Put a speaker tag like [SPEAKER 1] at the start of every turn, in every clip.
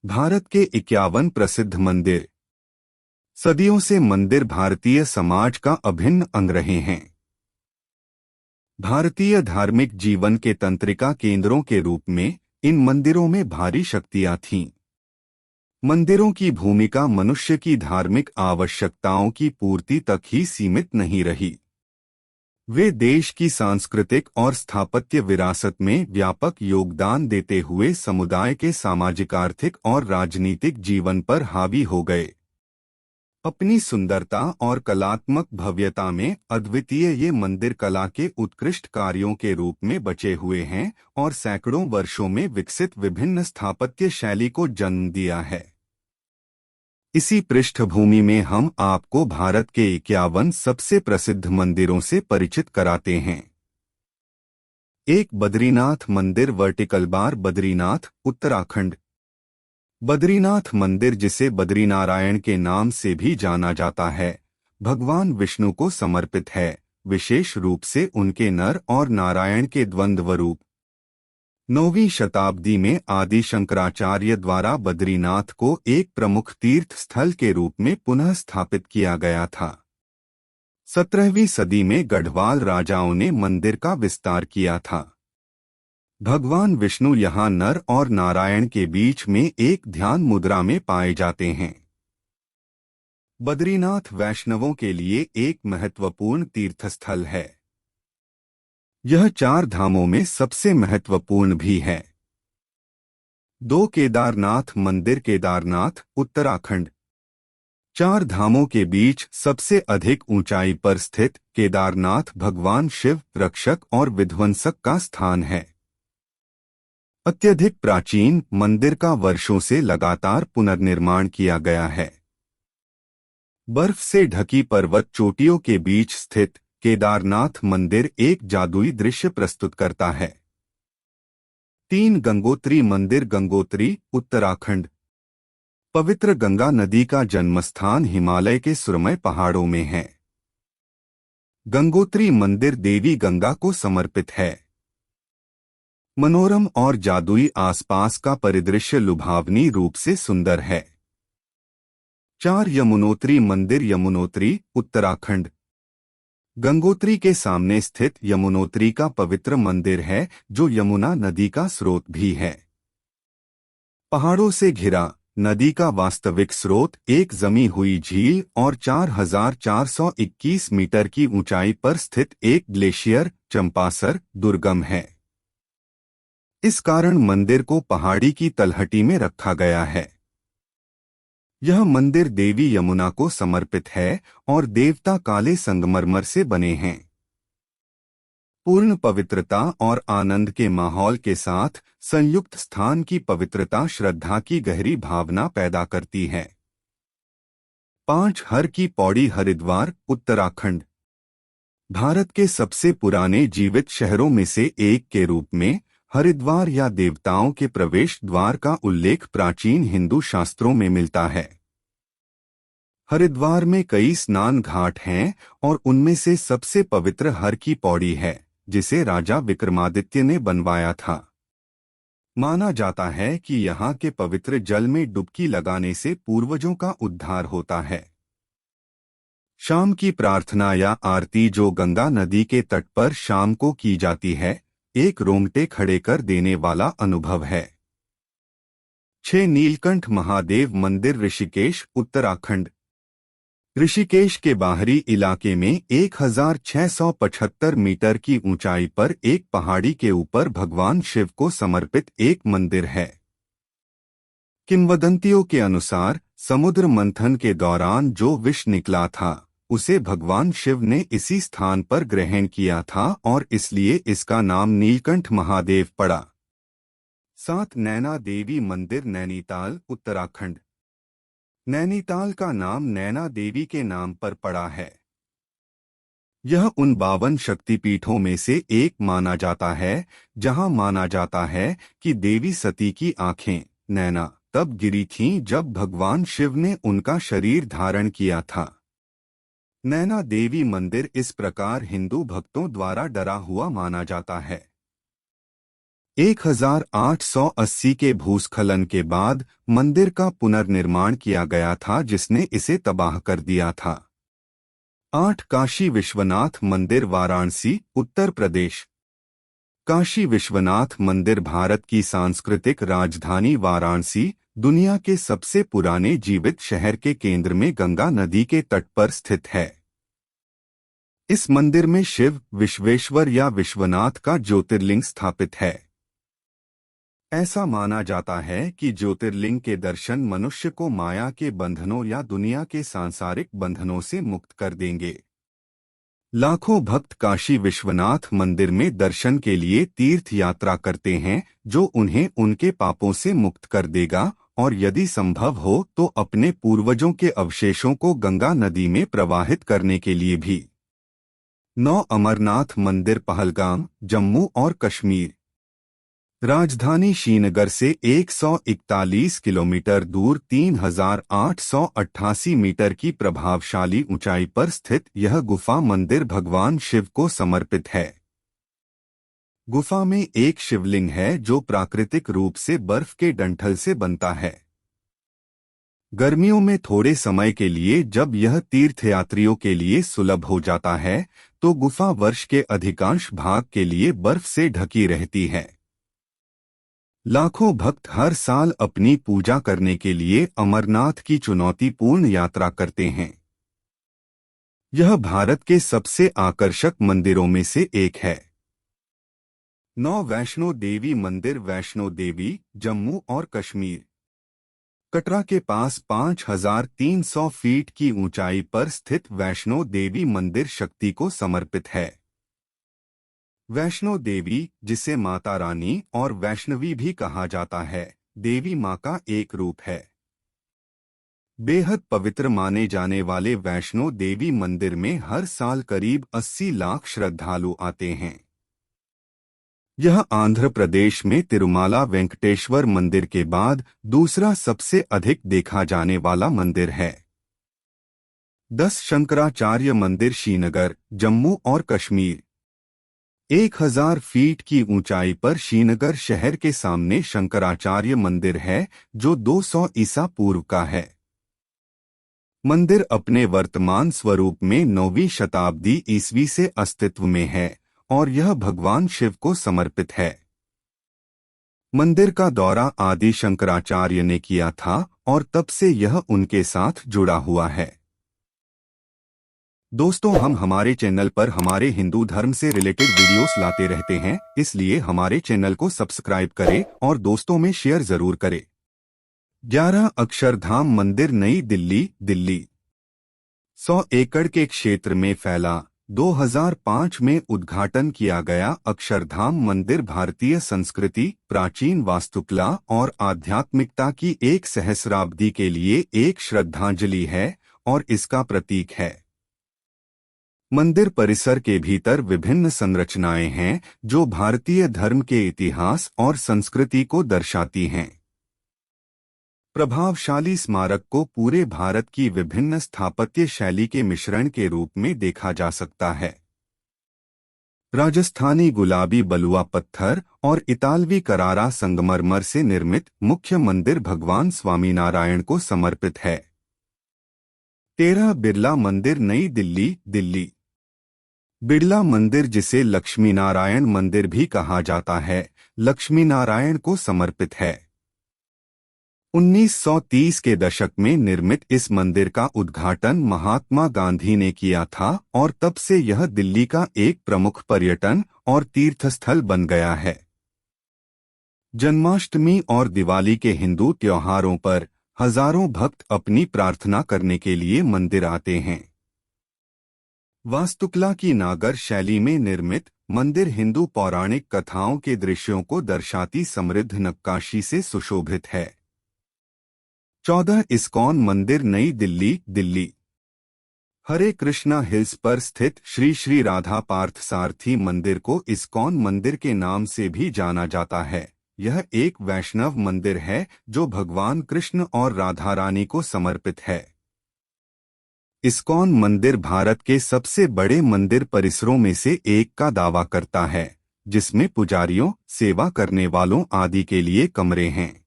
[SPEAKER 1] भारत के 51 प्रसिद्ध मंदिर। सदियों से मंदिर भारतीय समाज का अभिन्न अंग रहे हैं। भारतीय धार्मिक जीवन के तंत्रिका केंद्रों के रूप में इन मंदिरों में भारी शक्तियां थीं। मंदिरों की भूमिका मनुष्य की धार्मिक आवश्यकताओं की पूर्ति तक ही सीमित नहीं रही। वे देश की सांस्कृतिक और स्थापत्य विरासत में व्यापक योगदान देते हुए समुदाय के सामाजिक, आर्थिक और राजनीतिक जीवन पर हावी हो गए। अपनी सुंदरता और कलात्मक भव्यता में अद्वितीय ये मंदिर कला के उत्कृष्ट कार्यों के रूप में बचे हुए हैं और सैकड़ों वर्षों में विकसित विभिन्न स्थापत्य शैली को जन्म दिया है। इसी पृष्ठभूमि में हम आपको भारत के 51 सबसे प्रसिद्ध मंदिरों से परिचित कराते हैं। एक बद्रीनाथ मंदिर, वर्टिकल बार, बद्रीनाथ, उत्तराखंड। बद्रीनाथ मंदिर, जिसे बद्रीनारायण के नाम से भी जाना जाता है, भगवान विष्णु को समर्पित है, विशेष रूप से उनके नर और नारायण के द्वंद्व रूप। 9वीं शताब्दी में आदि शंकराचार्य द्वारा बद्रीनाथ को एक प्रमुख तीर्थ स्थल के रूप में पुनः स्थापित किया गया था। 17वीं सदी में गढ़वाल राजाओं ने मंदिर का विस्तार किया था। भगवान विष्णु यहाँ नर और नारायण के बीच में एक ध्यान मुद्रा में पाए जाते हैं। बद्रीनाथ वैष्णवों के लिए एक महत्वपूर्ण तीर्थस्थल है। यह 4 धामों में सबसे महत्वपूर्ण भी है। 2 केदारनाथ मंदिर, केदारनाथ, उत्तराखंड। 4 धामों के बीच सबसे अधिक ऊंचाई पर स्थित केदारनाथ भगवान शिव, रक्षक और विध्वंसक का स्थान है। अत्यधिक प्राचीन मंदिर का वर्षों से लगातार पुनर्निर्माण किया गया है। बर्फ से ढकी पर्वत चोटियों के बीच स्थित केदारनाथ मंदिर एक जादुई दृश्य प्रस्तुत करता है। 3 गंगोत्री मंदिर, गंगोत्री, उत्तराखंड। पवित्र गंगा नदी का जन्मस्थान हिमालय के सुरमय पहाड़ों में है। गंगोत्री मंदिर देवी गंगा को समर्पित है। मनोरम और जादुई आसपास का परिदृश्य लुभावनी रूप से सुंदर है। 4 यमुनोत्री मंदिर, यमुनोत्री, उत्तराखंड। गंगोत्री के सामने स्थित यमुनोत्री का पवित्र मंदिर है, जो यमुना नदी का स्रोत भी है। पहाड़ों से घिरा, नदी का वास्तविक स्रोत एक जमी हुई झील और 4421 मीटर की ऊंचाई पर स्थित एक ग्लेशियर, चंपासर, दुर्गम है। इस कारण मंदिर को पहाड़ी की तलहटी में रखा गया है। यह मंदिर देवी यमुना को समर्पित है और देवता काले संगमरमर से बने हैं। पूर्ण पवित्रता और आनंद के माहौल के साथ संयुक्त स्थान की पवित्रता श्रद्धा की गहरी भावना पैदा करती है। 5 हर की पौड़ी, हरिद्वार, उत्तराखंड। भारत के सबसे पुराने जीवित शहरों में से एक के रूप में हरिद्वार या देवताओं के प्रवेश द्वार का उल्लेख प्राचीन हिंदू शास्त्रों में मिलता है। हरिद्वार में कई स्नान घाट हैं और उनमें से सबसे पवित्र हर की पौड़ी है, जिसे राजा विक्रमादित्य ने बनवाया था। माना जाता है कि यहाँ के पवित्र जल में डुबकी लगाने से पूर्वजों का उद्धार होता है। शाम की प्रार्थना या आरती, जो गंगा नदी के तट पर शाम को की जाती है, एक रोंगटे खड़े कर देने वाला अनुभव है। 6 नीलकंठ महादेव मंदिर, ऋषिकेश, उत्तराखंड। ऋषिकेश के बाहरी इलाके में 1675 मीटर की ऊंचाई पर एक पहाड़ी के ऊपर भगवान शिव को समर्पित एक मंदिर है। किंवदंतियों के अनुसार समुद्र मंथन के दौरान जो विष निकला था, उसे भगवान शिव ने इसी स्थान पर ग्रहण किया था और इसलिए इसका नाम नीलकंठ महादेव पड़ा। 7 नैना देवी मंदिर, नैनीताल, उत्तराखंड। नैनीताल का नाम नैना देवी के नाम पर पड़ा है। यह उन 52 शक्तिपीठों में से एक माना जाता है, जहां माना जाता है कि देवी सती की आंखें, नैना, तब गिरी थीं जब भगवान शिव ने उनका शरीर धारण किया था। नैना देवी मंदिर इस प्रकार हिंदू भक्तों द्वारा डरा हुआ माना जाता है। 1880 के भूस्खलन के बाद मंदिर का पुनर्निर्माण किया गया था, जिसने इसे तबाह कर दिया था। 8 काशी विश्वनाथ मंदिर, वाराणसी, उत्तर प्रदेश। काशी विश्वनाथ मंदिर भारत की सांस्कृतिक राजधानी वाराणसी, दुनिया के सबसे पुराने जीवित शहर के केंद्र में गंगा नदी के तट पर स्थित है। इस मंदिर में शिव, विश्वेश्वर या विश्वनाथ का ज्योतिर्लिंग स्थापित है। ऐसा माना जाता है कि ज्योतिर्लिंग के दर्शन मनुष्य को माया के बंधनों या दुनिया के सांसारिक बंधनों से मुक्त कर देंगे। लाखों भक्त काशी विश्वनाथ मंदिर में दर्शन के लिए तीर्थ यात्रा करते हैं, जो उन्हें उनके पापों से मुक्त कर देगा और यदि संभव हो तो अपने पूर्वजों के अवशेषों को गंगा नदी में प्रवाहित करने के लिए भी। 9 अमरनाथ मंदिर, पहलगाम, जम्मू और कश्मीर। राजधानी श्रीनगर से 141 किलोमीटर दूर 3888 मीटर की प्रभावशाली ऊंचाई पर स्थित यह गुफा मंदिर भगवान शिव को समर्पित है। गुफा में एक शिवलिंग है जो प्राकृतिक रूप से बर्फ के डंठल से बनता है। गर्मियों में थोड़े समय के लिए जब यह तीर्थयात्रियों के लिए सुलभ हो जाता है, तो गुफा वर्ष के अधिकांश भाग के लिए बर्फ से ढकी रहती है। लाखों भक्त हर साल अपनी पूजा करने के लिए अमरनाथ की चुनौतीपूर्ण यात्रा करते हैं। यह भारत के सबसे आकर्षक मंदिरों में से एक है। 9 वैष्णो देवी मंदिर, वैष्णो देवी, जम्मू और कश्मीर। कटरा के पास 5300 फीट की ऊंचाई पर स्थित वैष्णो देवी मंदिर शक्ति को समर्पित है। वैष्णो देवी, जिसे माता रानी और वैष्णवी भी कहा जाता है, देवी मां का एक रूप है। बेहद पवित्र माने जाने वाले वैष्णो देवी मंदिर में हर साल करीब 80 लाख श्रद्धालु आते हैं। यह आंध्र प्रदेश में तिरुमाला वेंकटेश्वर मंदिर के बाद दूसरा सबसे अधिक देखा जाने वाला मंदिर है। 10 शंकराचार्य मंदिर, श्रीनगर, जम्मू और कश्मीर। 1000 फीट की ऊंचाई पर श्रीनगर शहर के सामने शंकराचार्य मंदिर है, जो 200 ईसा पूर्व का है। मंदिर अपने वर्तमान स्वरूप में 9वीं शताब्दी ईस्वी से अस्तित्व में है और यह भगवान शिव को समर्पित है। मंदिर का दौरा आदि शंकराचार्य ने किया था और तब से यह उनके साथ जुड़ा हुआ है। दोस्तों, हम हमारे चैनल पर हमारे हिंदू धर्म से रिलेटेड वीडियोस लाते रहते हैं, इसलिए हमारे चैनल को सब्सक्राइब करें और दोस्तों में शेयर जरूर करें। 11 अक्षरधाम मंदिर, नई दिल्ली, दिल्ली। 100 एकड़ के क्षेत्र में फैला 2005 में उद्घाटन किया गया अक्षरधाम मंदिर भारतीय संस्कृति, प्राचीन वास्तुकला और आध्यात्मिकता की एक सहस्राब्दी के लिए एक श्रद्धांजलि है और इसका प्रतीक है। मंदिर परिसर के भीतर विभिन्न संरचनाएं हैं जो भारतीय धर्म के इतिहास और संस्कृति को दर्शाती हैं। प्रभावशाली स्मारक को पूरे भारत की विभिन्न स्थापत्य शैली के मिश्रण के रूप में देखा जा सकता है। राजस्थानी गुलाबी बलुआ पत्थर और इतालवी करारा संगमरमर से निर्मित मुख्य मंदिर भगवान स्वामीनारायण को समर्पित है। 13 बिरला मंदिर, नई दिल्ली, दिल्ली। बिड़ला मंदिर, जिसे लक्ष्मीनारायण मंदिर भी कहा जाता है, लक्ष्मीनारायण को समर्पित है। 1930 के दशक में निर्मित इस मंदिर का उद्घाटन महात्मा गांधी ने किया था और तब से यह दिल्ली का एक प्रमुख पर्यटन और तीर्थस्थल बन गया है। जन्माष्टमी और दिवाली के हिंदू त्योहारों पर हजारों भक्त अपनी प्रार्थना करने के लिए मंदिर आते हैं। वास्तुकला की नागर शैली में निर्मित मंदिर हिंदू पौराणिक कथाओं के दृश्यों को दर्शाती समृद्ध नक्काशी से सुशोभित है। 14 इस्कॉन मंदिर, नई दिल्ली, दिल्ली। हरे कृष्णा हिल्स पर स्थित श्री श्री राधा पार्थ सारथी मंदिर को इस्कॉन मंदिर के नाम से भी जाना जाता है। यह एक वैष्णव मंदिर है जो भगवान कृष्ण और राधा रानी को समर्पित है। इस्कॉन मंदिर भारत के सबसे बड़े मंदिर परिसरों में से एक का दावा करता है, जिसमें पुजारियों, सेवा करने वालों आदि के लिए कमरे हैं।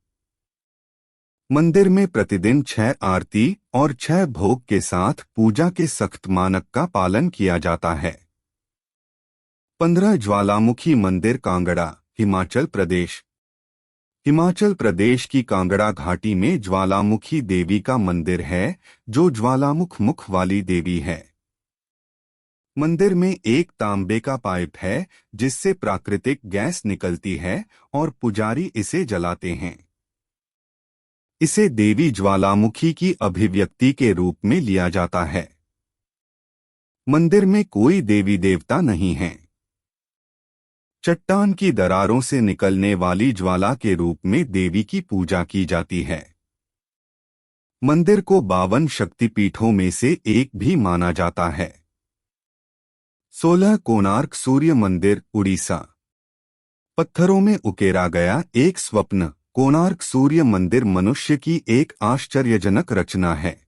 [SPEAKER 1] मंदिर में प्रतिदिन 6 आरती और 6 भोग के साथ पूजा के सख्त मानक का पालन किया जाता है। 15 ज्वालामुखी मंदिर कांगड़ा, हिमाचल प्रदेश। हिमाचल प्रदेश की कांगड़ा घाटी में ज्वालामुखी देवी का मंदिर है, जो ज्वालामुख मुख वाली देवी है। मंदिर में एक तांबे का पाइप है जिससे प्राकृतिक गैस निकलती है और पुजारी इसे जलाते हैं। इसे देवी ज्वालामुखी की अभिव्यक्ति के रूप में लिया जाता है। मंदिर में कोई देवी देवता नहीं है। चट्टान की दरारों से निकलने वाली ज्वाला के रूप में देवी की पूजा की जाती है। मंदिर को 52 शक्तिपीठों में से एक भी माना जाता है। 16 कोणार्क सूर्य मंदिर, उड़ीसा। पत्थरों में उकेरा गया एक स्वप्न कोणार्क सूर्य मंदिर मनुष्य की एक आश्चर्यजनक रचना है।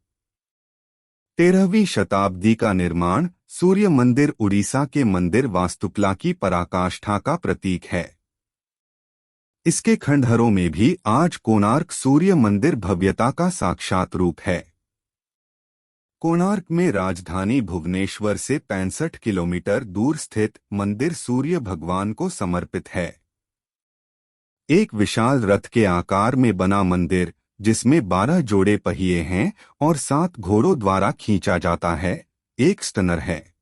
[SPEAKER 1] 13वीं शताब्दी का निर्माण सूर्य मंदिर उड़ीसा के मंदिर वास्तुकला की पराकाष्ठा का प्रतीक है। इसके खंडहरों में भी आज कोणार्क सूर्य मंदिर भव्यता का साक्षात रूप है। कोणार्क में राजधानी भुवनेश्वर से 65 किलोमीटर दूर स्थित मंदिर सूर्य भगवान को समर्पित है। एक विशाल रथ के आकार में बना मंदिर, जिसमें 12 जोड़े पहिए हैं और 7 घोड़ों द्वारा खींचा जाता है, एक स्टनर है।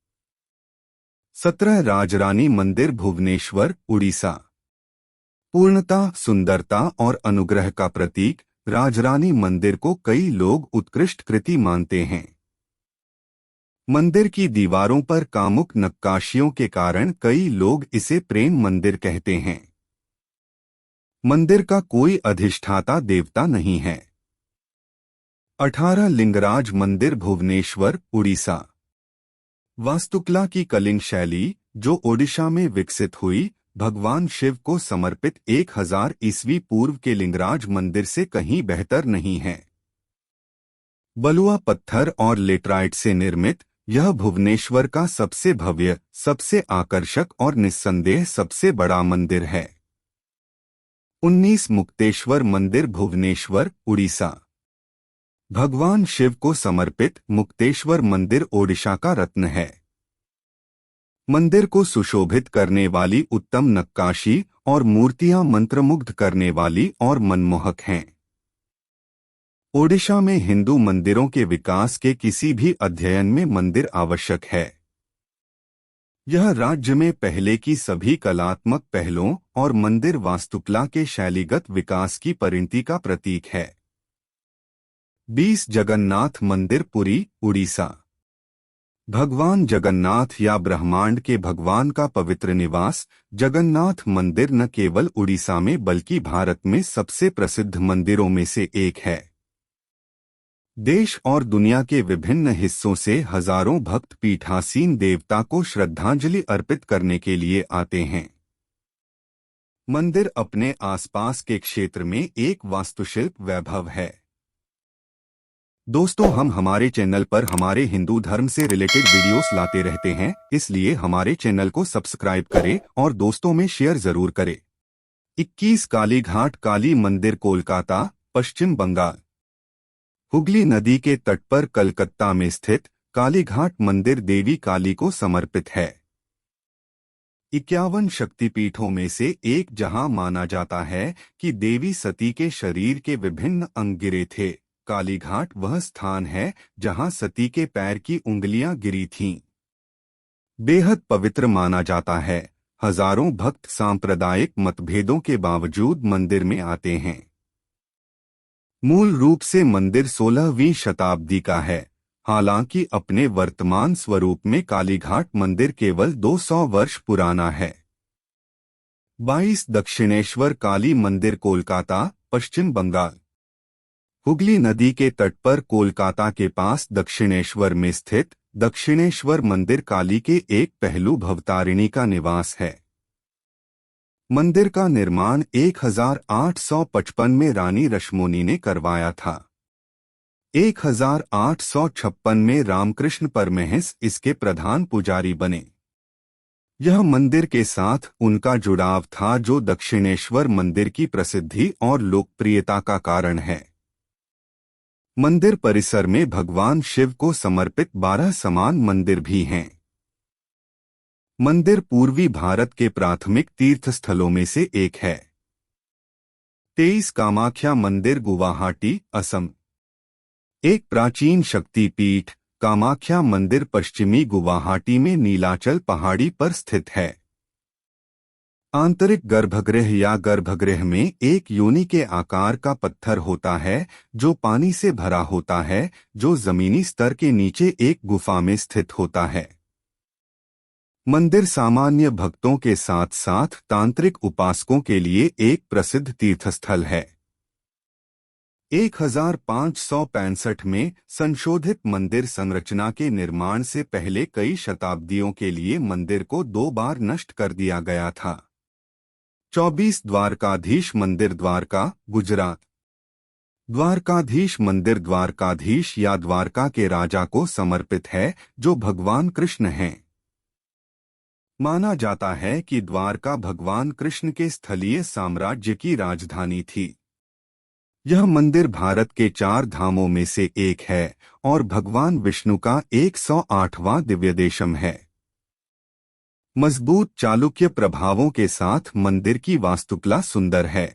[SPEAKER 1] 17 राजरानी मंदिर, भुवनेश्वर, उड़ीसा। पूर्णता, सुंदरता और अनुग्रह का प्रतीक राजरानी मंदिर को कई लोग उत्कृष्ट कृति मानते हैं। मंदिर की दीवारों पर कामुक नक्काशियों के कारण कई लोग इसे प्रेम मंदिर कहते हैं। मंदिर का कोई अधिष्ठाता देवता नहीं है। 18 लिंगराज मंदिर, भुवनेश्वर, उड़ीसा। वास्तुकला की कलिंग शैली, जो ओडिशा में विकसित हुई, भगवान शिव को समर्पित 1000 ईस्वी पूर्व के लिंगराज मंदिर से कहीं बेहतर नहीं है। बलुआ पत्थर और लेटराइट से निर्मित यह भुवनेश्वर का सबसे भव्य, सबसे आकर्षक और निस्संदेह सबसे बड़ा मंदिर है। 19 मुक्तेश्वर मंदिर, भुवनेश्वर, उड़ीसा। भगवान शिव को समर्पित मुक्तेश्वर मंदिर ओडिशा का रत्न है। मंदिर को सुशोभित करने वाली उत्तम नक्काशी और मूर्तियां मंत्रमुग्ध करने वाली और मनमोहक हैं। ओडिशा में हिंदू मंदिरों के विकास के किसी भी अध्ययन में मंदिर आवश्यक है। यह राज्य में पहले की सभी कलात्मक पहलों और मंदिर वास्तुकला के शैलीगत विकास की परिणति का प्रतीक है। 20 जगन्नाथ मंदिर, पुरी, उड़ीसा। भगवान जगन्नाथ या ब्रह्मांड के भगवान का पवित्र निवास जगन्नाथ मंदिर न केवल उड़ीसा में बल्कि भारत में सबसे प्रसिद्ध मंदिरों में से एक है। देश और दुनिया के विभिन्न हिस्सों से हजारों भक्त पीठासीन देवता को श्रद्धांजलि अर्पित करने के लिए आते हैं। मंदिर अपने आसपास के क्षेत्र में एक वास्तुशिल्प वैभव है। दोस्तों, हम हमारे चैनल पर हमारे हिंदू धर्म से रिलेटेड वीडियोस लाते रहते हैं, इसलिए हमारे चैनल को सब्सक्राइब करें और दोस्तों में शेयर जरूर करें। 21 कालीघाट काली मंदिर, कोलकाता, पश्चिम बंगाल। हुगली नदी के तट पर कलकत्ता में स्थित कालीघाट मंदिर देवी काली को समर्पित है। 51 शक्तिपीठों में से एक, जहां माना जाता है कि देवी सती के शरीर के विभिन्न अंग गिरे थे। कालीघाट वह स्थान है जहां सती के पैर की उंगलियां गिरी थीं। बेहद पवित्र माना जाता है। हजारों भक्त सांप्रदायिक मतभेदों के बावजूद मंदिर में आते हैं। मूल रूप से मंदिर 16वीं शताब्दी का है, हालांकि अपने वर्तमान स्वरूप में कालीघाट मंदिर केवल 200 वर्ष पुराना है। 22 दक्षिणेश्वर काली मंदिर, कोलकाता, पश्चिम बंगाल। हुगली नदी के तट पर कोलकाता के पास दक्षिणेश्वर में स्थित दक्षिणेश्वर मंदिर काली के एक पहलू भवतारिणी का निवास है। मंदिर का निर्माण 1855 में रानी रश्मोनी ने करवाया था। 1856 में रामकृष्ण परमहंस इसके प्रधान पुजारी बने। यह मंदिर के साथ उनका जुड़ाव था जो दक्षिणेश्वर मंदिर की प्रसिद्धि और लोकप्रियता का कारण है। मंदिर परिसर में भगवान शिव को समर्पित 12 समान मंदिर भी हैं। मंदिर पूर्वी भारत के प्राथमिक तीर्थस्थलों में से एक है। 23 कामाख्या मंदिर गुवाहाटी, असम। एक प्राचीन शक्तिपीठ, कामाख्या मंदिर पश्चिमी गुवाहाटी में नीलाचल पहाड़ी पर स्थित है। आंतरिक गर्भगृह या गर्भगृह में एक योनि के आकार का पत्थर होता है जो पानी से भरा होता है, जो जमीनी स्तर के नीचे एक गुफा में स्थित होता है। मंदिर सामान्य भक्तों के साथ साथ तांत्रिक उपासकों के लिए एक प्रसिद्ध तीर्थस्थल है। 1565 में संशोधित मंदिर संरचना के निर्माण से पहले कई शताब्दियों के लिए मंदिर को 2 बार नष्ट कर दिया गया था। 24 द्वारकाधीश मंदिर, द्वारका, गुजरात। द्वारकाधीश मंदिर द्वारकाधीश या द्वारका के राजा को समर्पित है, जो भगवान कृष्ण हैं। माना जाता है कि द्वारका भगवान कृष्ण के स्थलीय साम्राज्य की राजधानी थी। यह मंदिर भारत के 4 धामों में से एक है और भगवान विष्णु का 108वां दिव्य देशम है। मजबूत चालुक्य प्रभावों के साथ मंदिर की वास्तुकला सुंदर है।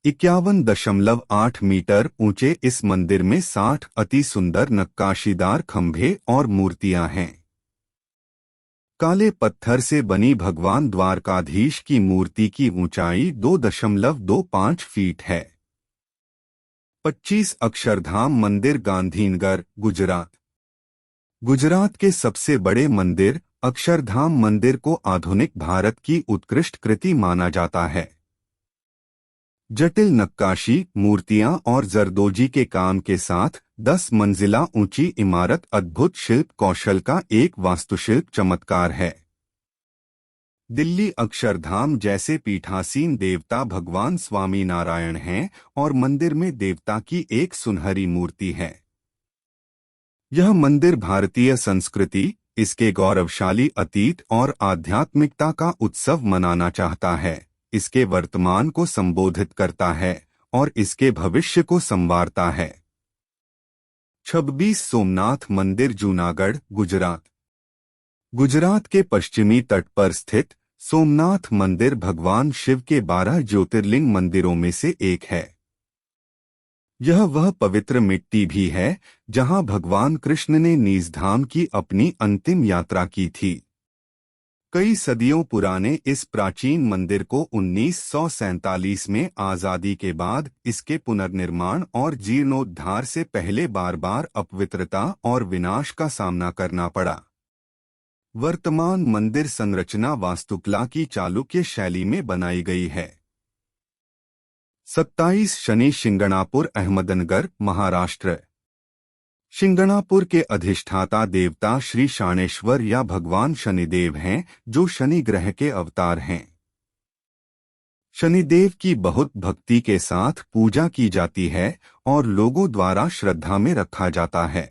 [SPEAKER 1] 51.8 मीटर ऊंचे इस मंदिर में 60 अति सुंदर नक्काशीदार खंभे और मूर्तियां हैं। काले पत्थर से बनी भगवान द्वारकाधीश की मूर्ति की ऊंचाई 2.25 फीट है। 25 अक्षरधाम मंदिर, गांधीनगर, गुजरात। गुजरात के सबसे बड़े मंदिर अक्षरधाम मंदिर को आधुनिक भारत की उत्कृष्ट कृति माना जाता है। जटिल नक्काशी, मूर्तियां और जरदोजी के काम के साथ 10 मंजिला ऊंची इमारत अद्भुत शिल्प कौशल का एक वास्तुशिल्प चमत्कार है। दिल्ली अक्षरधाम जैसे पीठासीन देवता भगवान स्वामी नारायण हैं और मंदिर में देवता की एक सुनहरी मूर्ति है। यह मंदिर भारतीय संस्कृति, इसके गौरवशाली अतीत और आध्यात्मिकता का उत्सव मनाना चाहता है, इसके वर्तमान को संबोधित करता है और इसके भविष्य को संवारता है। 26 सोमनाथ मंदिर, जूनागढ़, गुजरात। गुजरात के पश्चिमी तट पर स्थित सोमनाथ मंदिर भगवान शिव के 12 ज्योतिर्लिंग मंदिरों में से एक है। यह वह पवित्र मिट्टी भी है जहां भगवान कृष्ण ने नीजधाम की अपनी अंतिम यात्रा की थी। कई सदियों पुराने इस प्राचीन मंदिर को 1947 में आजादी के बाद इसके पुनर्निर्माण और जीर्णोद्धार से पहले बार बार अपवित्रता और विनाश का सामना करना पड़ा। वर्तमान मंदिर संरचना वास्तुकला की चालुक्य शैली में बनाई गई है। 27 शनि शिंगणापुर, अहमदनगर, महाराष्ट्र। शिंगणापुर के अधिष्ठाता देवता श्री शाणेश्वर या भगवान शनिदेव हैं, जो शनि ग्रह के अवतार हैं। शनिदेव की बहुत भक्ति के साथ पूजा की जाती है और लोगों द्वारा श्रद्धा में रखा जाता है।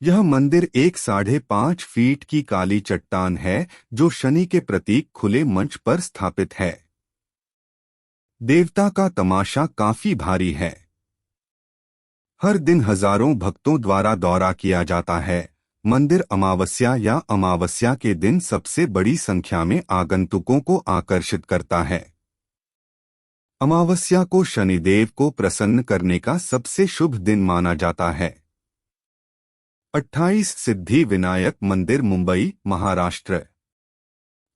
[SPEAKER 1] यह मंदिर 5.5 फीट की काली चट्टान है जो शनि के प्रतीक खुले मंच पर स्थापित है। देवता का तमाशा काफी भारी है। हर दिन हजारों भक्तों द्वारा दौरा किया जाता है। मंदिर अमावस्या या अमावस्या के दिन सबसे बड़ी संख्या में आगंतुकों को आकर्षित करता है। अमावस्या को शनिदेव को प्रसन्न करने का सबसे शुभ दिन माना जाता है। 28 सिद्धि विनायक मंदिर, मुंबई, महाराष्ट्र।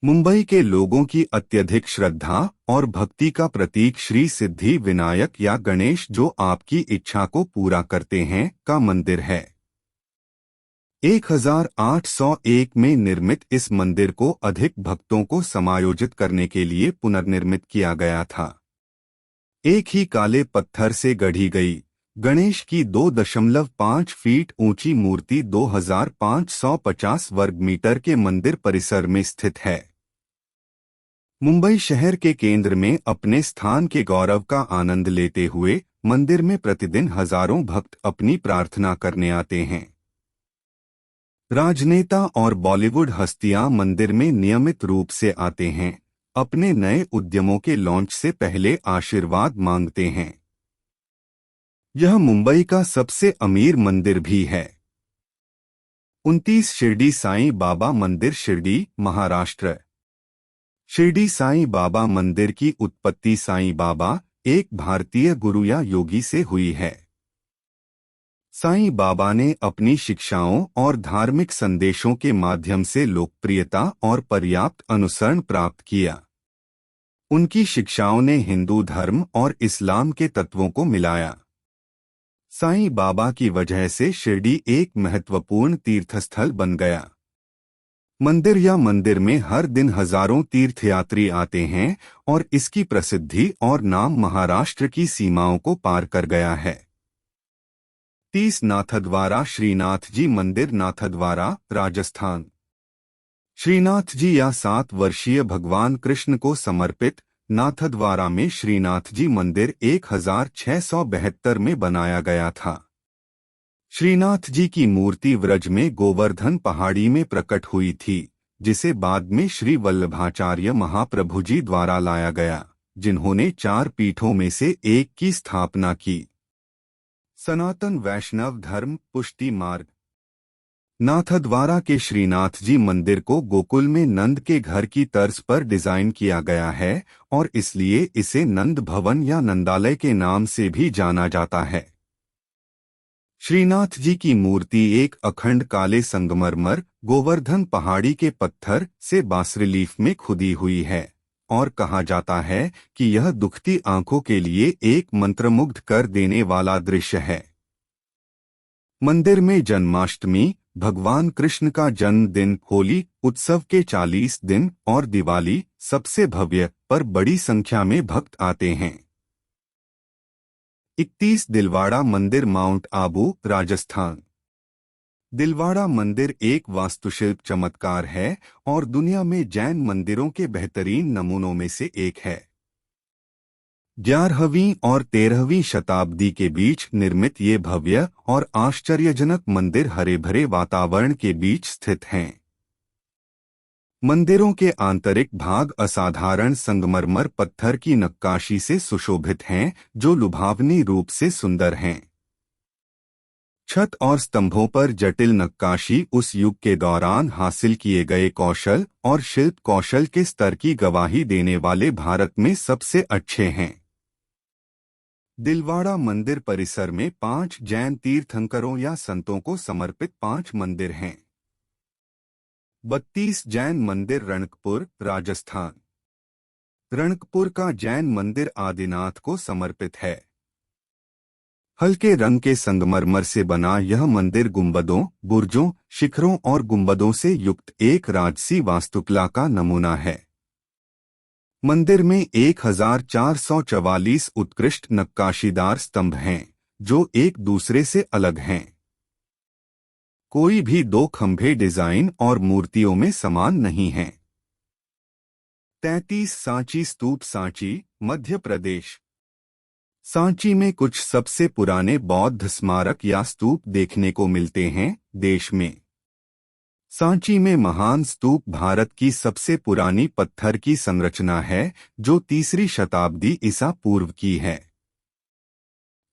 [SPEAKER 1] मुंबई के लोगों की अत्यधिक श्रद्धा और भक्ति का प्रतीक श्री सिद्धि विनायक या गणेश, जो आपकी इच्छा को पूरा करते हैं, का मंदिर है। 1801 में निर्मित इस मंदिर को अधिक भक्तों को समायोजित करने के लिए पुनर्निर्मित किया गया था। एक ही काले पत्थर से गढ़ी गई गणेश की 2.5 फीट ऊंची मूर्ति 2550 वर्ग मीटर के मंदिर परिसर में स्थित है। मुंबई शहर के केंद्र में अपने स्थान के गौरव का आनंद लेते हुए मंदिर में प्रतिदिन हजारों भक्त अपनी प्रार्थना करने आते हैं। राजनेता और बॉलीवुड हस्तियां मंदिर में नियमित रूप से आते हैं, अपने नए उद्यमों के लॉन्च से पहले आशीर्वाद मांगते हैं। यह मुंबई का सबसे अमीर मंदिर भी है। 29 शिरडी साईं बाबा मंदिर, शिरडी, महाराष्ट्र। शिरडी साईं बाबा मंदिर की उत्पत्ति साईं बाबा, एक भारतीय गुरु या योगी से हुई है। साईं बाबा ने अपनी शिक्षाओं और धार्मिक संदेशों के माध्यम से लोकप्रियता और पर्याप्त अनुसरण प्राप्त किया। उनकी शिक्षाओं ने हिंदू धर्म और इस्लाम के तत्वों को मिलाया। साईं बाबा की वजह से शिरडी एक महत्वपूर्ण तीर्थस्थल बन गया। मंदिर या मंदिर में हर दिन हजारों तीर्थयात्री आते हैं और इसकी प्रसिद्धि और नाम महाराष्ट्र की सीमाओं को पार कर गया है। 30 नाथद्वारा श्रीनाथ जी मंदिर, नाथद्वारा, राजस्थान। श्रीनाथ जी या 7 वर्षीय भगवान कृष्ण को समर्पित नाथद्वारा में श्रीनाथ जी मंदिर 1672 में बनाया गया था। श्रीनाथ जी की मूर्ति व्रज में गोवर्धन पहाड़ी में प्रकट हुई थी, जिसे बाद में श्री वल्लभाचार्य महाप्रभु जी द्वारा लाया गया, जिन्होंने 4 पीठों में से एक की स्थापना की। सनातन वैष्णव धर्म पुष्टि मार्ग। नाथद्वारा के श्रीनाथ जी मंदिर को गोकुल में नंद के घर की तर्ज पर डिजाइन किया गया है और इसलिए इसे नंद भवन या नंदालय के नाम से भी जाना जाता है। श्रीनाथ जी की मूर्ति एक अखंड काले संगमरमर गोवर्धन पहाड़ी के पत्थर से बासरिलीफ में खुदी हुई है और कहा जाता है कि यह दुखती आंखों के लिए एक मंत्रमुग्ध कर देने वाला दृश्य है। मंदिर में जन्माष्टमी, भगवान कृष्ण का जन्मदिन, होली उत्सव के 40 दिन और दिवाली सबसे भव्य पर बड़ी संख्या में भक्त आते हैं। 31 दिलवाड़ा मंदिर, माउंट आबू, राजस्थान। दिलवाड़ा मंदिर एक वास्तुशिल्प चमत्कार है और दुनिया में जैन मंदिरों के बेहतरीन नमूनों में से एक है। 11वीं और 13वीं शताब्दी के बीच निर्मित ये भव्य और आश्चर्यजनक मंदिर हरे भरे वातावरण के बीच स्थित हैं। मंदिरों के आंतरिक भाग असाधारण संगमरमर पत्थर की नक्काशी से सुशोभित हैं, जो लुभावनी रूप से सुंदर हैं। छत और स्तंभों पर जटिल नक्काशी उस युग के दौरान हासिल किए गए कौशल और शिल्प कौशल के स्तर की गवाही देने वाले भारत में सबसे अच्छे हैं। दिलवाड़ा मंदिर परिसर में 5 जैन तीर्थंकरों या संतों को समर्पित 5 मंदिर हैं। 32 जैन मंदिर, रणकपुर, राजस्थान। रणकपुर का जैन मंदिर आदिनाथ को समर्पित है। हल्के रंग के संगमरमर से बना यह मंदिर गुंबदों, बुर्जों, शिखरों और गुंबदों से युक्त एक राजसी वास्तुकला का नमूना है। मंदिर में 1444 उत्कृष्ट नक्काशीदार स्तंभ हैं, जो एक दूसरे से अलग हैं। कोई भी 2 खंभे डिजाइन और मूर्तियों में समान नहीं हैं। 33 सांची स्तूप, सांची, मध्य प्रदेश। सांची में कुछ सबसे पुराने बौद्ध स्मारक या स्तूप देखने को मिलते हैं देश में। सांची में महान स्तूप भारत की सबसे पुरानी पत्थर की संरचना है, जो 3री शताब्दी ईसा पूर्व की है।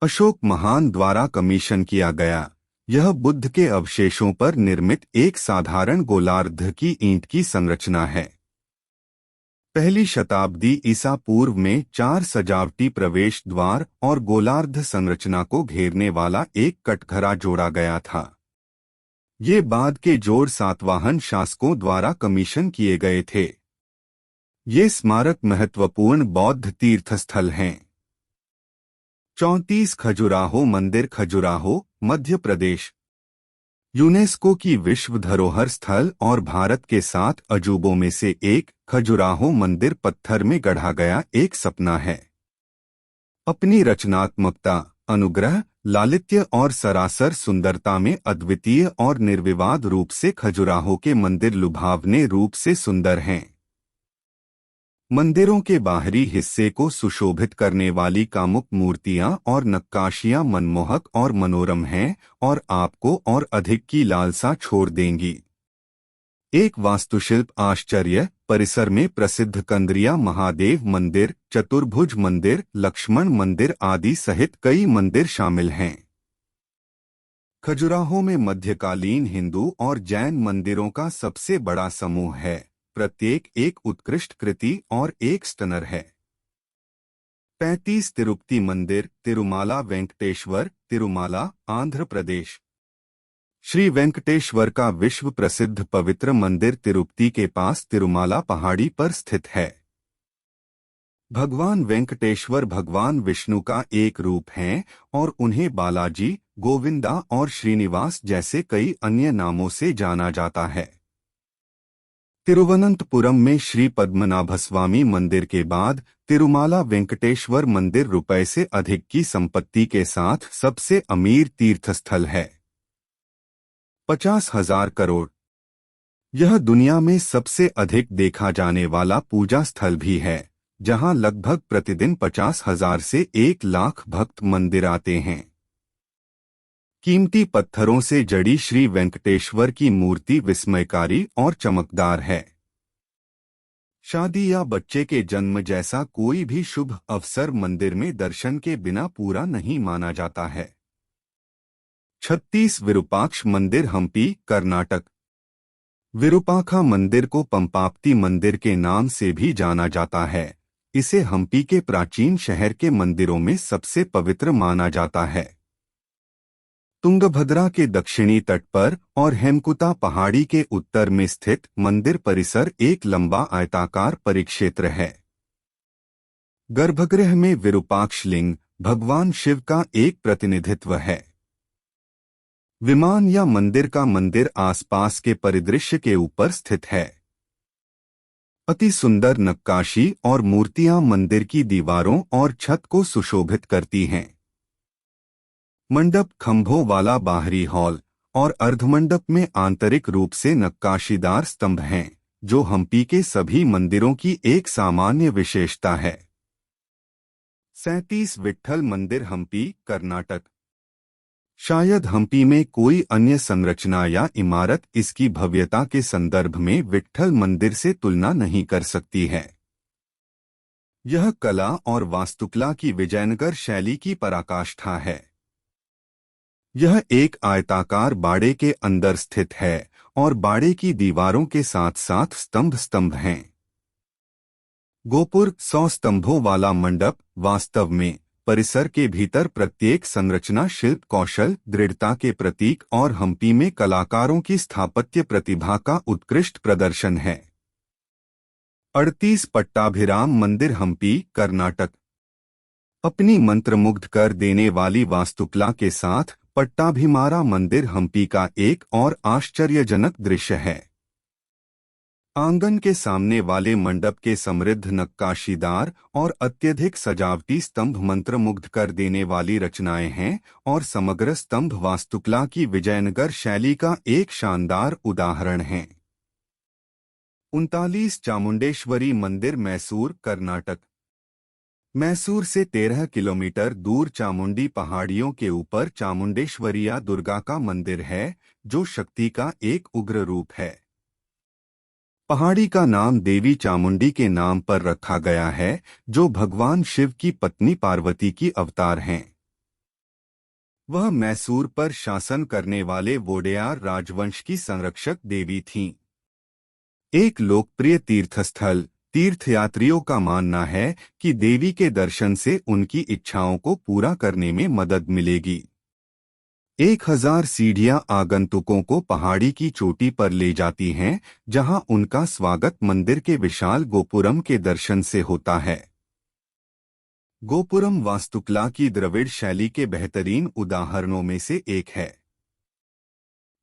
[SPEAKER 1] अशोक महान द्वारा कमीशन किया गया। यह बुद्ध के अवशेषों पर निर्मित एक साधारण गोलार्ध की ईंट की संरचना है। 1ली शताब्दी ईसा पूर्व में 4 सजावटी प्रवेश द्वार और गोलार्ध संरचना को घेरने वाला एक कटघरा जोड़ा गया था। ये बाद के जोड़ सातवाहन शासकों द्वारा कमीशन किए गए थे। ये स्मारक महत्वपूर्ण बौद्ध तीर्थस्थल हैं। 34 खजुराहो मंदिर, खजुराहो, मध्य प्रदेश। यूनेस्को की विश्व धरोहर स्थल और भारत के 7 अजूबों में से एक खजुराहो मंदिर पत्थर में गढ़ा गया एक सपना है। अपनी रचनात्मकता, अनुग्रह, लालित्य और सरासर सुंदरता में अद्वितीय और निर्विवाद रूप से खजुराहो के मंदिर लुभावने रूप से सुंदर हैं। मंदिरों के बाहरी हिस्से को सुशोभित करने वाली कामुक मूर्तियां और नक्काशियां मनमोहक और मनोरम हैं और आपको और अधिक की लालसा छोड़ देंगी। एक वास्तुशिल्प आश्चर्य परिसर में प्रसिद्ध कंदरिया महादेव मंदिर, चतुर्भुज मंदिर, लक्ष्मण मंदिर आदि सहित कई मंदिर शामिल हैं। खजुराहो में मध्यकालीन हिंदू और जैन मंदिरों का सबसे बड़ा समूह है। प्रत्येक एक उत्कृष्ट कृति और एक स्टनर है। 35 तिरुपति मंदिर, तिरुमाला वेंकटेश्वर, तिरुमाला, आंध्र प्रदेश। श्री वेंकटेश्वर का विश्व प्रसिद्ध पवित्र मंदिर तिरुपति के पास तिरुमाला पहाड़ी पर स्थित है। भगवान वेंकटेश्वर भगवान विष्णु का एक रूप हैं और उन्हें बालाजी, गोविंदा और श्रीनिवास जैसे कई अन्य नामों से जाना जाता है। तिरुवनंतपुरम में श्री पद्मनाभस्वामी मंदिर के बाद तिरुमाला वेंकटेश्वर मंदिर रुपए से अधिक की संपत्ति के साथ सबसे अमीर तीर्थस्थल है। 50,000 करोड़। यह दुनिया में सबसे अधिक देखा जाने वाला पूजा स्थल भी है, जहां लगभग प्रतिदिन 50,000 से 1,00,000 भक्त मंदिर आते हैं। कीमती पत्थरों से जड़ी श्री वेंकटेश्वर की मूर्ति विस्मयकारी और चमकदार है। शादी या बच्चे के जन्म जैसा कोई भी शुभ अवसर मंदिर में दर्शन के बिना पूरा नहीं माना जाता है। 36 विरूपाक्ष मंदिर, हम्पी, कर्नाटक। विरूपाखा मंदिर को पंपाप्ती मंदिर के नाम से भी जाना जाता है। इसे हम्पी के प्राचीन शहर के मंदिरों में सबसे पवित्र माना जाता है। तुंगभद्रा के दक्षिणी तट पर और हेमकुता पहाड़ी के उत्तर में स्थित मंदिर परिसर एक लंबा आयताकार परिक्षेत्र है। गर्भगृह में विरूपाक्ष लिंग भगवान शिव का एक प्रतिनिधित्व है। विमान या मंदिर का मंदिर आसपास के परिदृश्य के ऊपर स्थित है। अति सुंदर नक्काशी और मूर्तियां मंदिर की दीवारों और छत को सुशोभित करती हैं। मंडप खंभों वाला बाहरी हॉल और अर्धमंडप में आंतरिक रूप से नक्काशीदार स्तंभ हैं, जो हम्पी के सभी मंदिरों की एक सामान्य विशेषता है। 37 विट्ठल मंदिर, हम्पी, कर्नाटक। शायद हम्पी में कोई अन्य संरचना या इमारत इसकी भव्यता के संदर्भ में विट्ठल मंदिर से तुलना नहीं कर सकती है। यह कला और वास्तुकला की विजयनगर शैली की पराकाष्ठा है। यह एक आयताकार बाड़े के अंदर स्थित है और बाड़े की दीवारों के साथ साथ स्तंभ हैं। गोपुर 100 स्तंभों वाला मंडप वास्तव में परिसर के भीतर प्रत्येक संरचना शिल्प कौशल, दृढ़ता के प्रतीक और हम्पी में कलाकारों की स्थापत्य प्रतिभा का उत्कृष्ट प्रदर्शन है। 38 पट्टाभिराम मंदिर, हम्पी, कर्नाटक। अपनी मंत्रमुग्ध कर देने वाली वास्तुकला के साथ पट्टाभिमारा मंदिर हम्पी का एक और आश्चर्यजनक दृश्य है। आंगन के सामने वाले मंडप के समृद्ध नक्काशीदार और अत्यधिक सजावटी स्तंभ मंत्रमुग्ध कर देने वाली रचनाएं हैं और समग्र स्तंभ वास्तुकला की विजयनगर शैली का एक शानदार उदाहरण है। 39 चामुंडेश्वरी मंदिर, मैसूर, कर्नाटक। मैसूर से 13 किलोमीटर दूर चामुंडी पहाड़ियों के ऊपर चामुंडेश्वरिया दुर्गा का मंदिर है, जो शक्ति का एक उग्र रूप है। पहाड़ी का नाम देवी चामुंडी के नाम पर रखा गया है, जो भगवान शिव की पत्नी पार्वती की अवतार हैं। वह मैसूर पर शासन करने वाले वोडेयार राजवंश की संरक्षक देवी थीं। एक लोकप्रिय तीर्थस्थल, तीर्थयात्रियों का मानना है कि देवी के दर्शन से उनकी इच्छाओं को पूरा करने में मदद मिलेगी। 1000 सीढ़ियां आगंतुकों को पहाड़ी की चोटी पर ले जाती हैं, जहां उनका स्वागत मंदिर के विशाल गोपुरम के दर्शन से होता है। गोपुरम वास्तुकला की द्रविड़ शैली के बेहतरीन उदाहरणों में से एक है।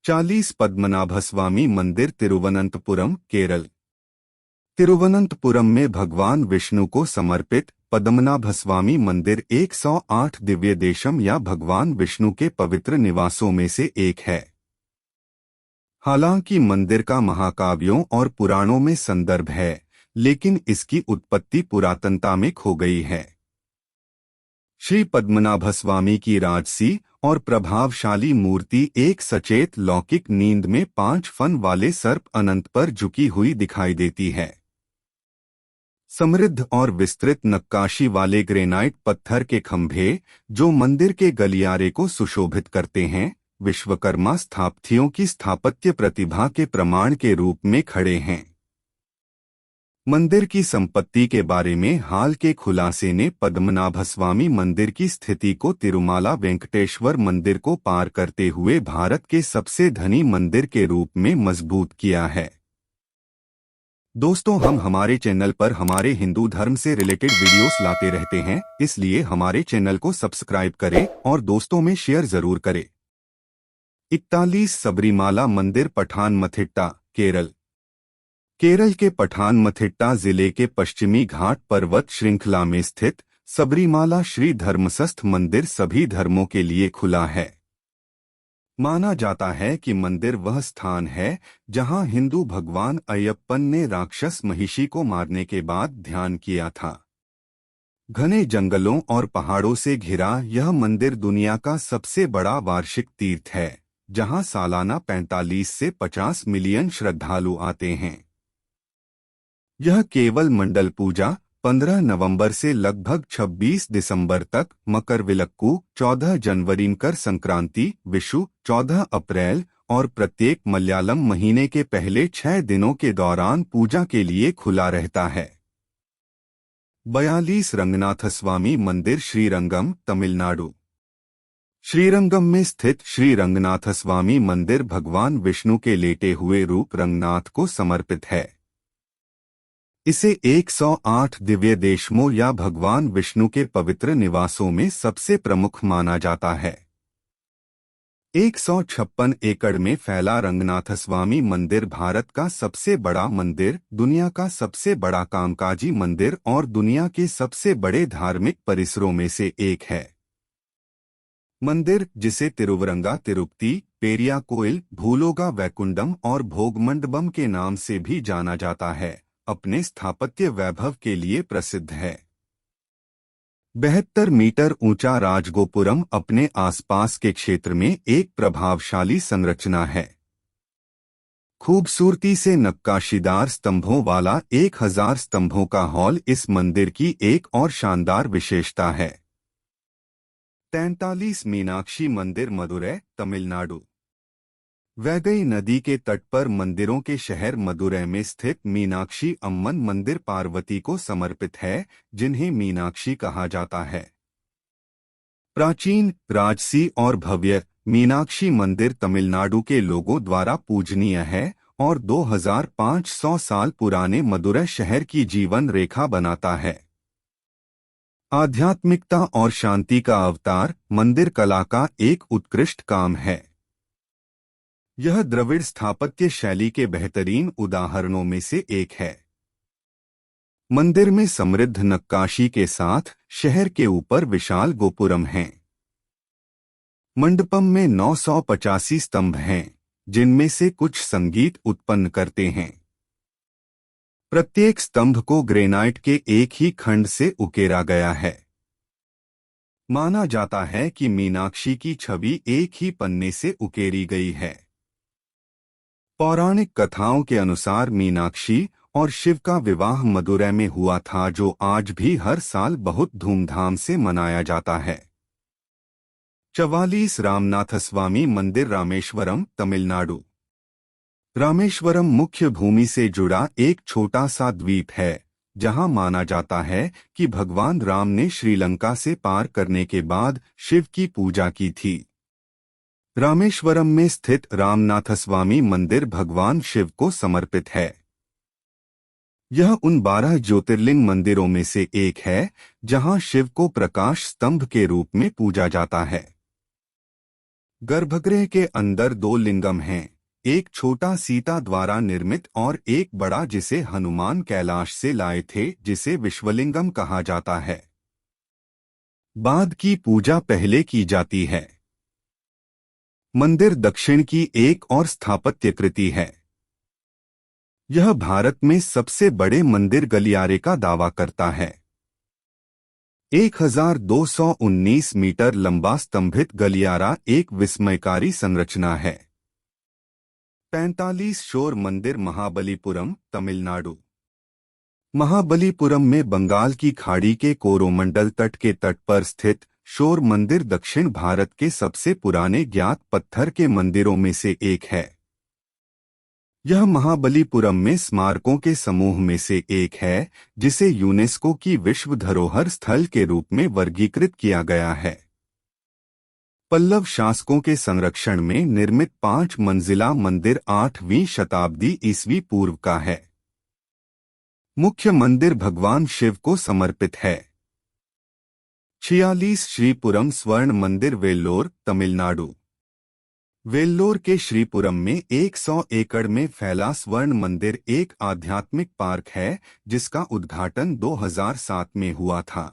[SPEAKER 1] 40 पद्मनाभस्वामी मंदिर, तिरुवनंतपुरम, केरल। तिरुवनंतपुरम में भगवान विष्णु को समर्पित पद्मनाभस्वामी मंदिर 108 दिव्य देशम या भगवान विष्णु के पवित्र निवासों में से एक है। हालांकि मंदिर का महाकाव्यों और पुराणों में संदर्भ है, लेकिन इसकी उत्पत्ति पुरातनता में खो गई है। श्री पद्मनाभस्वामी की राजसी और प्रभावशाली मूर्ति एक सचेत लौकिक नींद में 5 फन वाले सर्प अनंत पर झुकी हुई दिखाई देती है। समृद्ध और विस्तृत नक्काशी वाले ग्रेनाइट पत्थर के खंभे, जो मंदिर के गलियारे को सुशोभित करते हैं, विश्वकर्मा स्थापत्यों की स्थापत्य प्रतिभा के प्रमाण के रूप में खड़े हैं। मंदिर की संपत्ति के बारे में हाल के खुलासे ने पद्मनाभस्वामी मंदिर की स्थिति को तिरुमाला वेंकटेश्वर मंदिर को पार करते हुए भारत के सबसे धनी मंदिर के रूप में मजबूत किया है। दोस्तों, हम हमारे चैनल पर हमारे हिंदू धर्म से रिलेटेड वीडियोस लाते रहते हैं, इसलिए हमारे चैनल को सब्सक्राइब करें और दोस्तों में शेयर जरूर करें। 41 सबरीमाला मंदिर पठानमथिट्टा, केरल। केरल के पठानमथिट्टा जिले के पश्चिमी घाट पर्वत श्रृंखला में स्थित सबरीमाला श्री धर्मस्थल मंदिर सभी धर्मों के लिए खुला है। माना जाता है कि मंदिर वह स्थान है जहां हिंदू भगवान अयप्पन ने राक्षस महिषी को मारने के बाद ध्यान किया था। घने जंगलों और पहाड़ों से घिरा यह मंदिर दुनिया का सबसे बड़ा वार्षिक तीर्थ है, जहां सालाना 45 से 50 मिलियन श्रद्धालु आते हैं। यह केवल मंडल पूजा 15 नवंबर से लगभग 26 दिसंबर तक, मकरविलक्कू 14 जनवरी, मकर संक्रांति, विशु 14 अप्रैल और प्रत्येक मलयालम महीने के पहले 6 दिनों के दौरान पूजा के लिए खुला रहता है। 42 रंगनाथस्वामी मंदिर, श्रीरंगम, तमिलनाडु। श्रीरंगम में स्थित श्री रंगनाथस्वामी मंदिर भगवान विष्णु के लेटे हुए रूप रंगनाथ को समर्पित है। इसे 108 दिव्य देशमों या भगवान विष्णु के पवित्र निवासों में सबसे प्रमुख माना जाता है। 156 एकड़ में फैला रंगनाथस्वामी मंदिर भारत का सबसे बड़ा मंदिर, दुनिया का सबसे बड़ा कामकाजी मंदिर और दुनिया के सबसे बड़े धार्मिक परिसरों में से एक है। मंदिर, जिसे तिरुवरंगा तिरुपति, पेरिया कोइल, भूलोगा वैकुंडम और भोगमंडबम के नाम से भी जाना जाता है, अपने स्थापत्य वैभव के लिए प्रसिद्ध है। 72 मीटर ऊंचा राजगोपुरम अपने आसपास के क्षेत्र में एक प्रभावशाली संरचना है। खूबसूरती से नक्काशीदार स्तंभों वाला 1000 स्तंभों का हॉल इस मंदिर की एक और शानदार विशेषता है। 43 मीनाक्षी मंदिर, मदुरै, तमिलनाडु। वैगई नदी के तट पर मंदिरों के शहर मदुरै में स्थित मीनाक्षी अम्मन मंदिर पार्वती को समर्पित है, जिन्हें मीनाक्षी कहा जाता है। प्राचीन, राजसी और भव्य मीनाक्षी मंदिर तमिलनाडु के लोगों द्वारा पूजनीय है और 2500 साल पुराने मदुरै शहर की जीवन रेखा बनाता है। आध्यात्मिकता और शांति का अवतार, मंदिर कला का एक उत्कृष्ट काम है। यह द्रविड़ स्थापत्य शैली के बेहतरीन उदाहरणों में से एक है। मंदिर में समृद्ध नक्काशी के साथ शहर के ऊपर विशाल गोपुरम हैं। मंडपम में 985 स्तंभ हैं, जिनमें से कुछ संगीत उत्पन्न करते हैं। प्रत्येक स्तंभ को ग्रेनाइट के एक ही खंड से उकेरा गया है। माना जाता है कि मीनाक्षी की छवि एक ही पन्ने से उकेरी गई है। पौराणिक कथाओं के अनुसार मीनाक्षी और शिव का विवाह मदुरै में हुआ था, जो आज भी हर साल बहुत धूमधाम से मनाया जाता है। 44 रामनाथस्वामी मंदिर, रामेश्वरम, तमिलनाडु। रामेश्वरम मुख्य भूमि से जुड़ा एक छोटा सा द्वीप है, जहां माना जाता है कि भगवान राम ने श्रीलंका से पार करने के बाद शिव की पूजा की थी। रामेश्वरम में स्थित रामनाथस्वामी मंदिर भगवान शिव को समर्पित है। यह उन 12 ज्योतिर्लिंग मंदिरों में से एक है जहां शिव को प्रकाश स्तंभ के रूप में पूजा जाता है। गर्भगृह के अंदर 2 लिंगम हैं, एक छोटा सीता द्वारा निर्मित और एक बड़ा जिसे हनुमान कैलाश से लाए थे, जिसे विश्वलिंगम कहा जाता है। बाद की पूजा पहले की जाती है। मंदिर दक्षिण की एक और स्थापत्य कृति है। यह भारत में सबसे बड़े मंदिर गलियारे का दावा करता है। 1219 मीटर लंबा स्तंभित गलियारा एक विस्मयकारी संरचना है। 45 शोर मंदिर महाबलीपुरम, तमिलनाडु। महाबलीपुरम में बंगाल की खाड़ी के कोरोमंडल तट के तट पर स्थित शोर मंदिर दक्षिण भारत के सबसे पुराने ज्ञात पत्थर के मंदिरों में से एक है। यह महाबलीपुरम में स्मारकों के समूह में से एक है जिसे यूनेस्को की विश्व धरोहर स्थल के रूप में वर्गीकृत किया गया है। पल्लव शासकों के संरक्षण में निर्मित 5 मंजिला मंदिर 8वीं शताब्दी ईस्वी पूर्व का है। मुख्य मंदिर भगवान शिव को समर्पित है। 46 श्रीपुरम स्वर्ण मंदिर, वेल्लोर, तमिलनाडु। वेल्लोर के श्रीपुरम में 100 एकड़ में फैला स्वर्ण मंदिर एक आध्यात्मिक पार्क है जिसका उद्घाटन 2007 में हुआ था।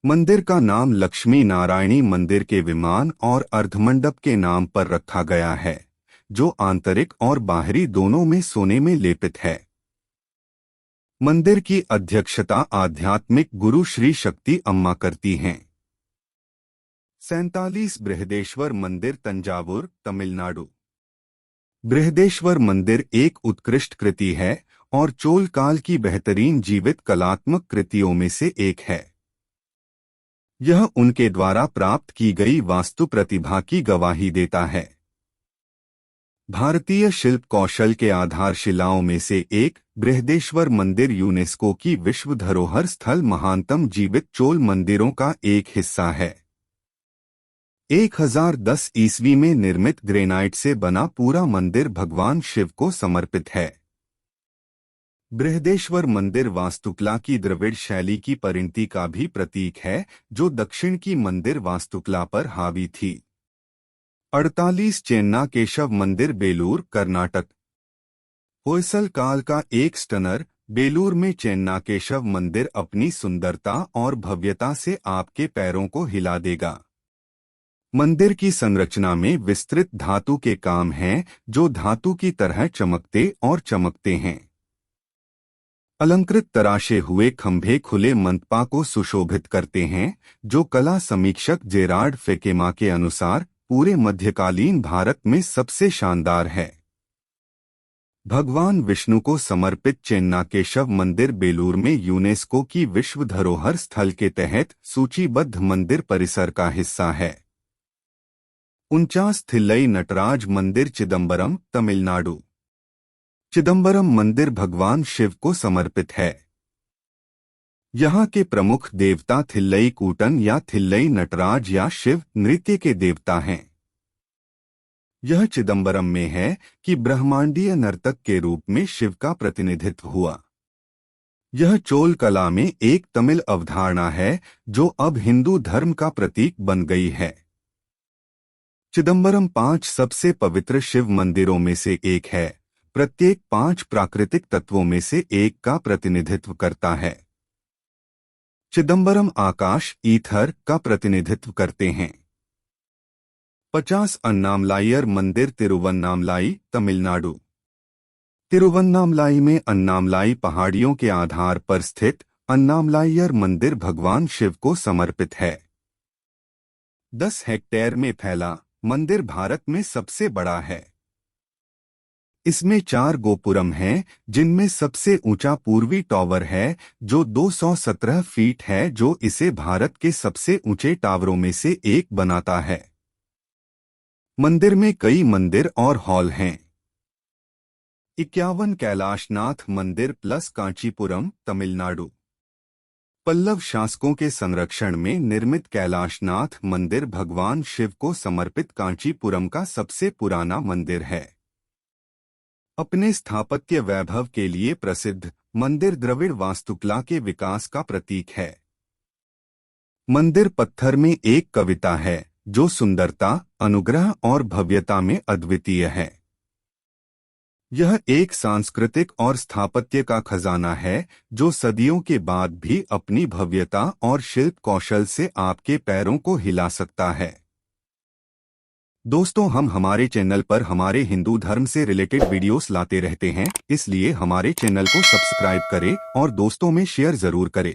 [SPEAKER 1] मंदिर का नाम लक्ष्मी नारायणी मंदिर के विमान और अर्धमंडप के नाम पर रखा गया है, जो आंतरिक और बाहरी दोनों में सोने में लेपित है। मंदिर की अध्यक्षता आध्यात्मिक गुरु श्री शक्ति अम्मा करती हैं। 47 बृहदेश्वर मंदिर, तंजावुर, तमिलनाडु। बृहदेश्वर मंदिर एक उत्कृष्ट कृति है और चोल काल की बेहतरीन जीवित कलात्मक कृतियों में से एक है। यह उनके द्वारा प्राप्त की गई वास्तु प्रतिभा की गवाही देता है। भारतीय शिल्प कौशल के आधारशिलाओं में से एक बृहदेश्वर मंदिर यूनेस्को की विश्व धरोहर स्थल महानतम जीवित चोल मंदिरों का एक हिस्सा है। 1010 ईस्वी में निर्मित ग्रेनाइट से बना पूरा मंदिर भगवान शिव को समर्पित है। बृहदेश्वर मंदिर वास्तुकला की द्रविड़ शैली की परिणति का भी प्रतीक है, जो दक्षिण की मंदिर वास्तुकला पर हावी थी। 48 चेन्ना केशव मंदिर, बेलूर, कर्नाटक। होयसल काल का एक स्टनर, बेलूर में चेन्ना केशव मंदिर अपनी सुंदरता और भव्यता से आपके पैरों को हिला देगा। मंदिर की संरचना में विस्तृत धातु के काम हैं जो धातु की तरह चमकते और चमकते हैं। अलंकृत तराशे हुए खंभे खुले मंटपा को सुशोभित करते हैं, जो कला समीक्षक जेरार्ड फेकेमा के अनुसार पूरे मध्यकालीन भारत में सबसे शानदार है। भगवान विष्णु को समर्पित चेन्ना केशव मंदिर बेलूर में यूनेस्को की विश्व धरोहर स्थल के तहत सूचीबद्ध मंदिर परिसर का हिस्सा है। 49 थिल्लई नटराज मंदिर, चिदंबरम, तमिलनाडु। चिदंबरम मंदिर भगवान शिव को समर्पित है। यहाँ के प्रमुख देवता थिल्लई कूटन या थिल्लई नटराज या शिव नृत्य के देवता हैं। यह चिदंबरम में है कि ब्रह्मांडीय नर्तक के रूप में शिव का प्रतिनिधित्व हुआ। यह चोल कला में एक तमिल अवधारणा है जो अब हिंदू धर्म का प्रतीक बन गई है। चिदंबरम 5 सबसे पवित्र शिव मंदिरों में से एक है। प्रत्येक 5 प्राकृतिक तत्वों में से एक का प्रतिनिधित्व करता है। चिदंबरम आकाश, ईथर का प्रतिनिधित्व करते हैं। 50 अन्नामलाइयर मंदिर, तिरुवन्नामलाई, तमिलनाडु। तिरुवन्नामलाई में अन्नामलाई पहाड़ियों के आधार पर स्थित अन्नामलाइयर मंदिर भगवान शिव को समर्पित है। 10 हेक्टेयर में फैला मंदिर भारत में सबसे बड़ा है। इसमें 4 गोपुरम हैं, जिनमें सबसे ऊंचा पूर्वी टॉवर है जो 217 फीट है, जो इसे भारत के सबसे ऊंचे टावरों में से एक बनाता है। मंदिर में कई मंदिर और हॉल हैं। 51 कैलाशनाथ मंदिर प्लस, कांचीपुरम, तमिलनाडु। पल्लव शासकों के संरक्षण में निर्मित कैलाशनाथ मंदिर भगवान शिव को समर्पित कांचीपुरम का सबसे पुराना मंदिर है। अपने स्थापत्य वैभव के लिए प्रसिद्ध मंदिर द्रविड़ वास्तुकला के विकास का प्रतीक है। मंदिर पत्थर में एक कविता है जो सुंदरता, अनुग्रह और भव्यता में अद्वितीय है। यह एक सांस्कृतिक और स्थापत्य का खजाना है जो सदियों के बाद भी अपनी भव्यता और शिल्प कौशल से आपके पैरों को हिला सकता है। दोस्तों, हम हमारे चैनल पर हमारे हिंदू धर्म से रिलेटेड वीडियोस लाते रहते हैं, इसलिए हमारे चैनल को सब्सक्राइब करें और दोस्तों में शेयर जरूर करें।